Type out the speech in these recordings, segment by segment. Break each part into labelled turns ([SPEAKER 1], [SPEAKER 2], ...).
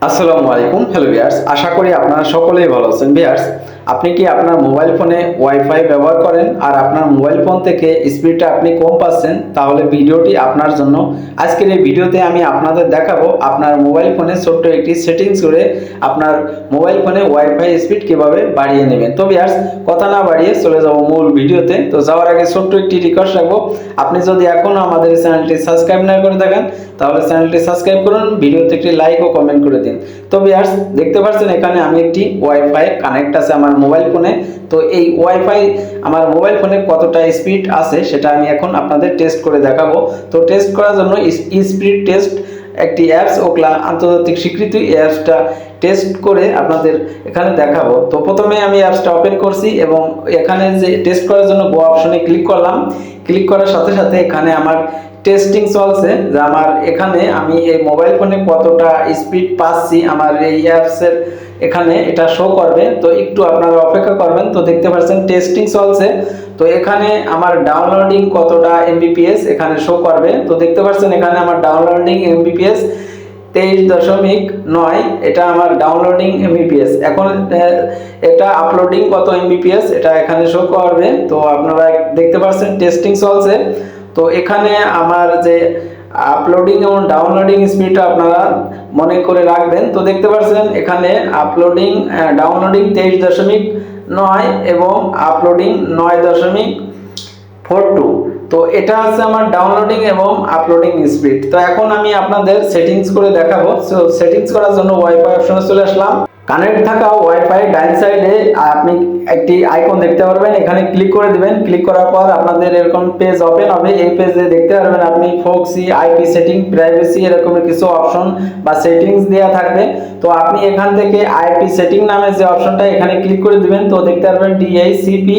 [SPEAKER 1] আসসালামু আলাইকুম। Hello viewers, আশা করি আপনারা সকলেই ভালো আছেন। ভিউয়ার্স, আপনি কি আপনার মোবাইল ফোনে ওয়াইফাই ব্যবহার করেন আর আপনার মোবাইল ফোন থেকে স্পিডটা আপনি কম পাচ্ছেন, তাহলে ভিডিওটি আপনার জন্য। আজকের এই ভিডিওতে আমি আপনাদের দেখাবো আপনার মোবাইল ফোনে ছোট্ট একটি সেটিংস করে আপনার মোবাইল ফোনে ওয়াইফাই স্পিড কিভাবে বাড়িয়ে নেবেন। তো ভিউয়ার্স, কথা না বাড়িয়ে চলে যাব মূল ভিডিওতে। তো যাওয়ার আগে ছোট্ট একটি রিকোয়েস্ট রাখবো, আপনি যদি এখনো আমাদের চ্যানেলটি সাবস্ক্রাইব না করে থাকেন তাহলে চ্যানেলটি সাবস্ক্রাইব করুন, ভিডিওতে একটি লাইক ও কমেন্ট করে দিন। তো ভিউয়ার্স, দেখতে পাচ্ছেন এখানে আমি একটি ওয়াইফাই কানেক্ট আছে আমার মোবাইল ফোনে। তো এই ওয়াইফাই আমার মোবাইল ফোনে কতটা স্পিড আছে সেটা আমি এখন আপনাদের টেস্ট করে দেখাবো। তো টেস্ট করার জন্য স্পিড টেস্ট একটি অ্যাপস, ওকলা আন্তর্জাতিক স্বীকৃত অ্যাপসটা টেস্ট করে আপনাদের এখানে দেখাবো। তো প্রথমে আমি অ্যাপসটা ওপেন করছি এবং এখানে যে টেস্ট করার জন্য গো অপশনে ক্লিক করলাম। ক্লিক করার সাথে সাথে এখানে আমার টেস্টিং চলছে যে আমার এখানে আমি এই মোবাইল ফোনে কতটা স্পিড পাচ্ছি আমার এই অ্যাপসের এখানে এটা শো করবে। তো একটু আপনারা অপেক্ষা করবেন। তো দেখতে পাচ্ছেন টেস্টিং চলছে। তো এখানে আমার ডাউনলোডিং কতটা এমবিপিএস এখানে শো করবে। তো দেখতে পাচ্ছেন এখানে আমার ডাউনলোডিং এমবিপিএস 23.9, এটা আমার ডাউনলোডিং এমবিপিএস। এখন এটা আপলোডিং কত এমবিপিএস এটা এখানে শো করবে। তো আপনারা দেখতে পাচ্ছেন টেস্টিং চলছে। তো এখানে আমার যে আপলোডিং এবং ডাউনলোডিং স্পিডটা আপনারা মনে করে রাখবেন। তো দেখতে পাচ্ছেন এখানে ডাউনলোডিং 23.9 এবং আপলোডিং 9.42। তো এটা আছে আমার ডাউনলোডিং এবং আপলোডিং স্পিড। তো এখন আমি আপনাদের সেটিংস করে দেখাবো। সো সেটিংস করার জন্য ওয়াইফাই অপশনে চলে আসলাম। কানেক্ট থাকা ওয়াইফাই ডান সাইডে আপনি একটি আইকন দেখতে পারবেন, এখানে ক্লিক করে দিবেন। ক্লিক করার পর আপনাদের এরকম পেজ ওপেন হবে। এই পেজে দেখতে পারবেন আপনি ফোক্সি, আইপি সেটিং, প্রাইভেসি এরকম কিছু অপশন বা সেটিংস দেওয়া থাকবে। তো আপনি এখান থেকে আইপি সেটিং নামে যে অপশনটা এখানে ক্লিক করে দিবেন। তো দেখতে পারবেন ডিএইচসিপি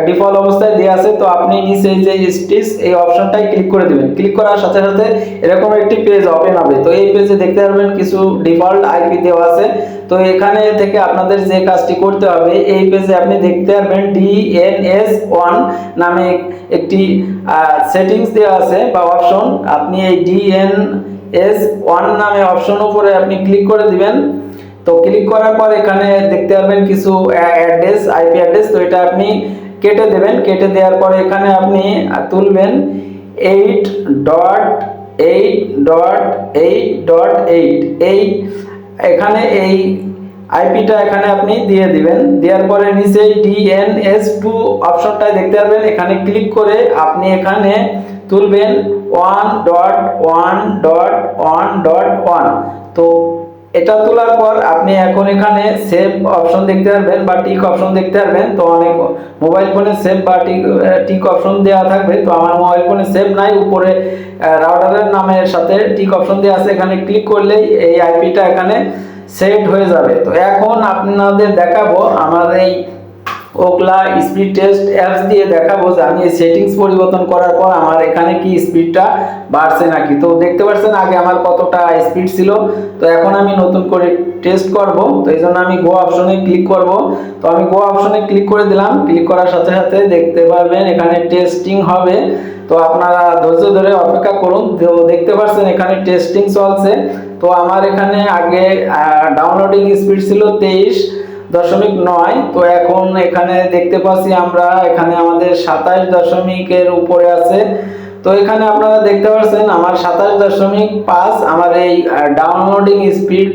[SPEAKER 1] ডিফল্ট অবস্থায় দেওয়া আছে। তো আপনি নিচে যে স্টিচ এই অপশনটাই ক্লিক করে দিবেন। ক্লিক করার সাথে সাথে এরকম একটি পেজ ওপেন হবে। তো এই পেজে দেখতে পারবেন কিছু ডিফল্ট আইপি দেওয়া আছে। তো এখানে থেকে আপনাদের যে কাজটি করতে হবে, এই পেজে আপনি দেখতে পারবেন DNS1 নামে একটি সেটিংস দেওয়া আছে বা অপশন। আপনি এই DNS1 নামে অপশন উপরে আপনি ক্লিক করে দিবেন। তো ক্লিক করার পর এখানে দেখতে পারবেন কিছু অ্যাড্রেস, আইপি অ্যাড্রেস। তো এটা আপনি কেটে দেবেন। কেটে দেওয়ার পরে এখানে আপনি তুলবেন 8.8.8.8 এই এখানে এই আইপিটা এখানে আপনি দিয়ে দিবেন। দেওয়ার পরে নিচে DNS2 অপশনটায় দেখতে পারবেন, এখানে ক্লিক করে আপনি এখানে তুলবেন 1.1.1.1। তো এটা তোলার পর আপনি এখন এখানে সেভ অপশন দেখতে পারবেন বা টিক অপশন দেখতে পারবেন। তো অনেক মোবাইল ফোনে সেভ বা টিক অপশন দেওয়া থাকবে। তো আমার মোবাইল ফোনে সেভ নাই, উপরে রাউটারের নামের সাথে টিক অপশন দেওয়া আছে। এখানে ক্লিক করলেই এই আইপিটা এখানে সেট হয়ে যাবে। তো এখন আপনাদের দেখাবো আমার এই ওকলা স্পিড টেস্ট অ্যাপস দিয়ে দেখাবো যে আমি এই সেটিংস পরিবর্তন করার পর আমার এখানে কি স্পিডটা বাড়ছে নাকি। তো দেখতে পাচ্ছেন আগে আমার কতটা স্পিড ছিল। তো এখন আমি নতুন করে টেস্ট করব। তো এই জন্য আমি গো অপশনে ক্লিক করব। তো আমি গো অপশনে ক্লিক করে দিলাম। ক্লিক করার সাথে সাথে দেখতে পারবেন এখানে টেস্টিং হবে। তো আপনারা ধৈর্য ধরে অপেক্ষা করুন। তো দেখতে পাচ্ছেন এখানে টেস্টিং চলছে। তো আমার এখানে আগে ডাউনলোডিং স্পিড ছিল 23.9। তো এখন এখানে দেখতে পাচ্ছি আমরা এখানে আমাদের 27.এর উপরে আছে। তো এখানে আপনারা দেখতে পাচ্ছেন আমার 27.5 আমার এই ডাউনলোডিং স্পিড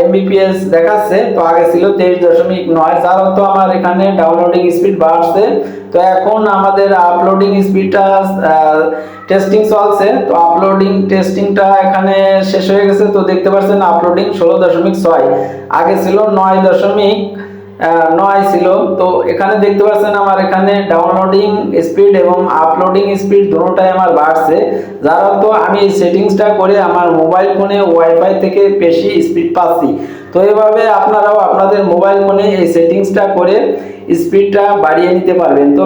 [SPEAKER 1] এমবিপিএস দেখাচ্ছে। তো আগে ছিল 23.9, যার অর্থ আমার এখানে ডাউনলোডিং স্পিড বাড়ছে। তো এখন আমাদের আপলোডিং স্পিডটা টেস্টিং চলছে। তো আপলোডিং টেস্টিংটা এখানে শেষ হয়ে গেছে। তো দেখতে পাচ্ছেন আপলোডিং 16.6, আগে ছিল 9.9 ছিল। তো এখানে দেখতে পাচ্ছেন আমার এখানে ডাউনলোডিং স্পিড এবং আপলোডিং স্পিড দুটোটাই আমার বাড়ছে, যার অর্থ আমি এই সেটিংসটা করে আমার মোবাইল ফোনে ওয়াইফাই থেকে বেশি স্পিড পাচ্ছি। তো এইভাবে আপনারাও আপনাদের মোবাইল ফোনে এই সেটিংসটা করে স্পিডটা বাড়িয়ে নিতে পারবেন। তো